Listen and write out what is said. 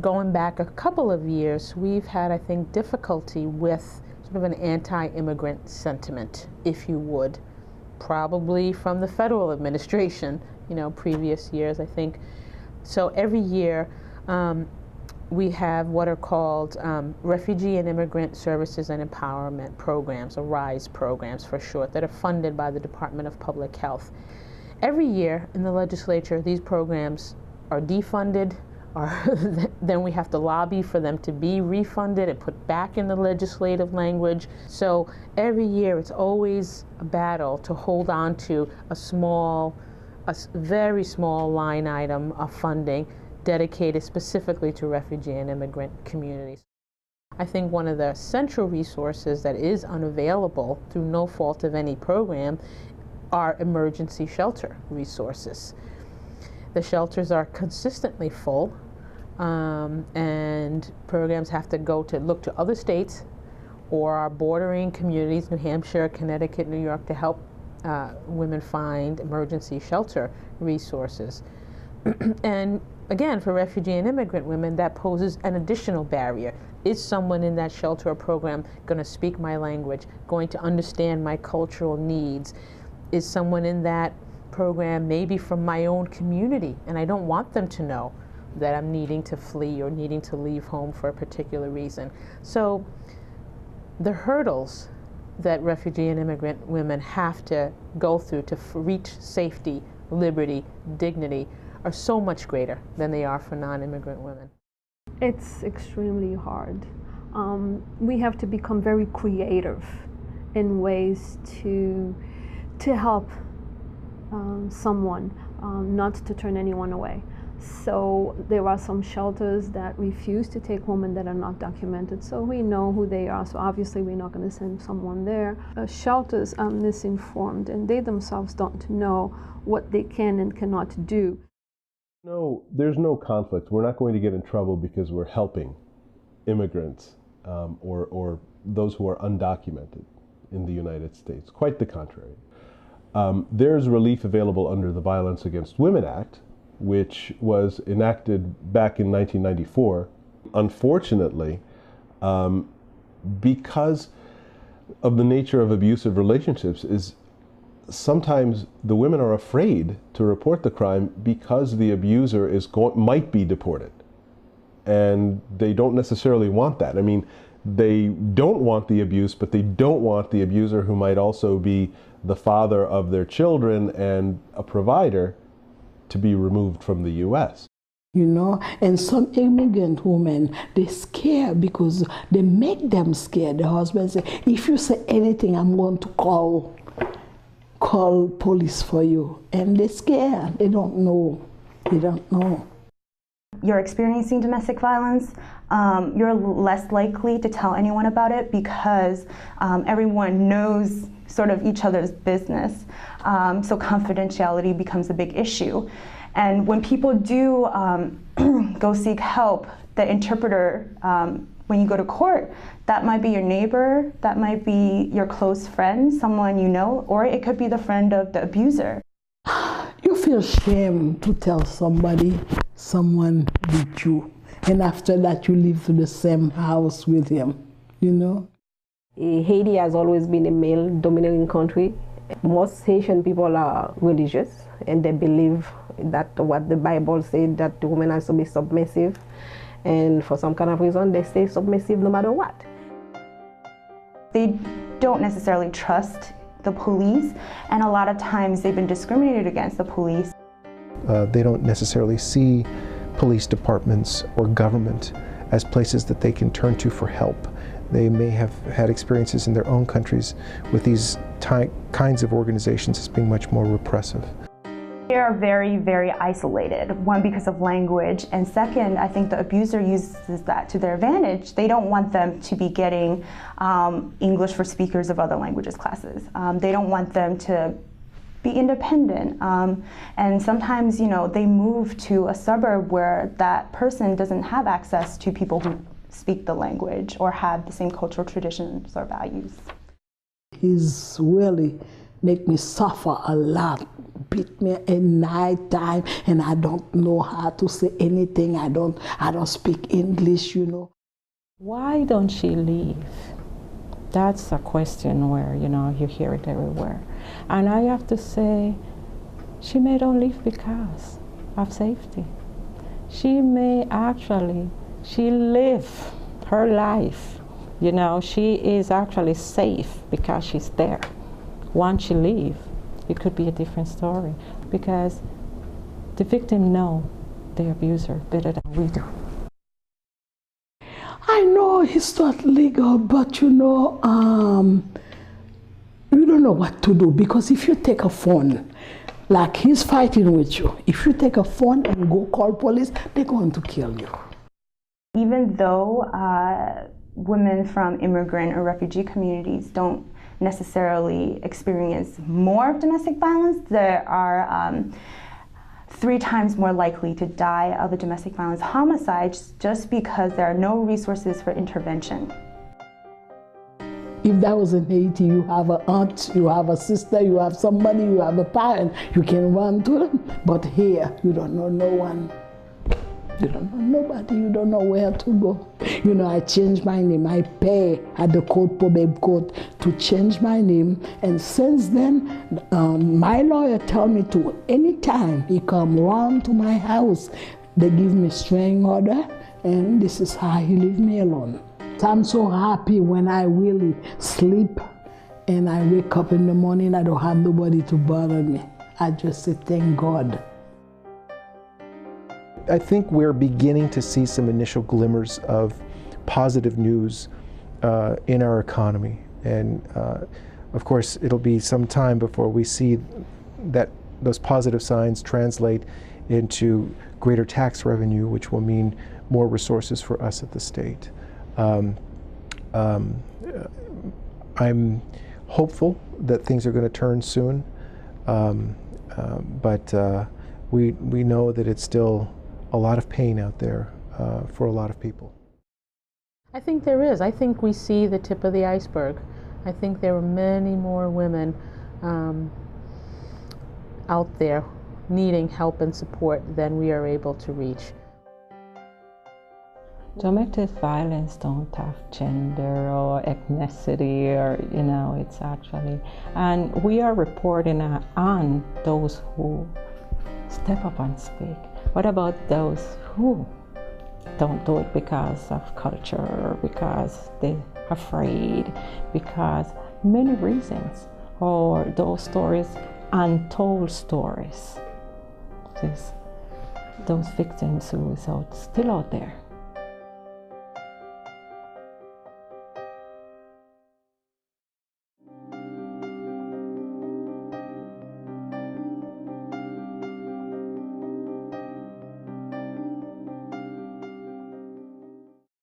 Going back a couple of years, we've had, I think, difficulty with sort of an anti-immigrant sentiment, if you would, probably from the federal administration, previous years, I think. So every year we have what are called Refugee and Immigrant Services and Empowerment Programs, or RISE programs for short, that are funded by the Department of Public Health. Every year in the legislature, these programs are defunded, or then we have to lobby for them to be refunded and put back in the legislative language. So every year it's always a battle to hold on to a very small line item of funding dedicated specifically to refugee and immigrant communities. I think one of the central resources that is unavailable through no fault of any program are emergency shelter resources. The shelters are consistently full, and programs have to look to other states or our bordering communities, New Hampshire, Connecticut, New York, to help women find emergency shelter resources. And again, for refugee and immigrant women, that poses an additional barrier. Is someone in that shelter or program going to speak my language, going to understand my cultural needs? Is someone in that program maybe from my own community, and I don't want them to know that I'm needing to flee or needing to leave home for a particular reason? So the hurdles that refugee and immigrant women have to go through to reach safety, liberty, dignity are so much greater than they are for non-immigrant women. It's extremely hard. We have to become very creative in ways to help someone, not to turn anyone away. So there are some shelters that refuse to take women that are not documented, so we know who they are, so obviously we're not going to send someone there. Shelters are misinformed, and they themselves don't know what they can and cannot do. No, there's no conflict. We're not going to get in trouble because we're helping immigrants or those who are undocumented in the United States. Quite the contrary. There's relief available under the Violence Against Women Act, which was enacted back in 1994. Unfortunately, because of the nature of abusive relationships, is sometimes the women are afraid to report the crime because the abuser might be deported, and they don't necessarily want that. I mean, they don't want the abuse, but they don't want the abuser, who might also be the father of their children and a provider, to be removed from the U.S. And some immigrant women, they scare because they make them scared. The husband says, if you say anything, I'm going to call police for you. And they're scared. They don't know. They don't know. You're experiencing domestic violence, you're less likely to tell anyone about it because everyone knows sort of each other's business. So confidentiality becomes a big issue. And when people do go seek help, the interpreter, when you go to court, that might be your neighbor, that might be your close friend, someone you know, or it could be the friend of the abuser. You feel shame to tell somebody someone beat you, and after that you live in the same house with him, Haiti has always been a male-dominating country. Most Haitian people are religious, and they believe that what the Bible said, that the woman has to be submissive, and for some kind of reason they stay submissive no matter what. They don't necessarily trust the police, and a lot of times they've been discriminated against the police. They don't necessarily see police departments or government as places that they can turn to for help. They may have had experiences in their own countries with these kinds of organizations as being much more repressive. They are very, very isolated, one, because of language, and second, I think the abuser uses that to their advantage. They don't want them to be getting English for speakers of other languages classes. They don't want them to be independent, and sometimes, they move to a suburb where that person doesn't have access to people who speak the language or have the same cultural traditions or values. He's really make me suffer a lot beat me at night time, and I don't know how to say anything. I don't speak English, you know. Why don't she leave? That's a question where, you know, you hear it everywhere. And I have to say, she may not leave because of safety. She may actually, she live her life. You know, she is actually safe because she's there. Once she leave, it could be a different story because the victim know the abuser better than we do. I know it's not legal, but you know, you don't know what to do, because if you take a phone, like he's fighting with you, if you take a phone and go call police, they're going to kill you. Even though women from immigrant or refugee communities don't necessarily experience more of domestic violence, there are 3 times more likely to die of a domestic violence homicide just because there are no resources for intervention. If that was in Haiti, you have an aunt, you have a sister, you have somebody, you have a parent, you can run to them. But here, you don't know no one. You don't know nobody, you don't know where to go. You know, I changed my name. I pay at the court, probate court, to change my name. And since then, my lawyer tell me to, anytime he come round to my house, they give me restraining order, and this is how he leave me alone. I'm so happy when I really sleep and I wake up in the morning, I don't have nobody to bother me. I just say, thank God. I think we're beginning to see some initial glimmers of positive news in our economy. And of course, it'll be some time before we see that those positive signs translate into greater tax revenue, which will mean more resources for us at the state. I'm hopeful that things are going to turn soon, but we know that it's still a lot of pain out there for a lot of people. I think there is. I think we see the tip of the iceberg. I think there are many more women out there needing help and support than we are able to reach. Domestic violence don't have gender or ethnicity, or, you know, it's actually, and we are reporting on those who step up and speak. What about those who don't do it because of culture, or because they're afraid, because many reasons, or those stories, untold stories? Those victims who are still out there.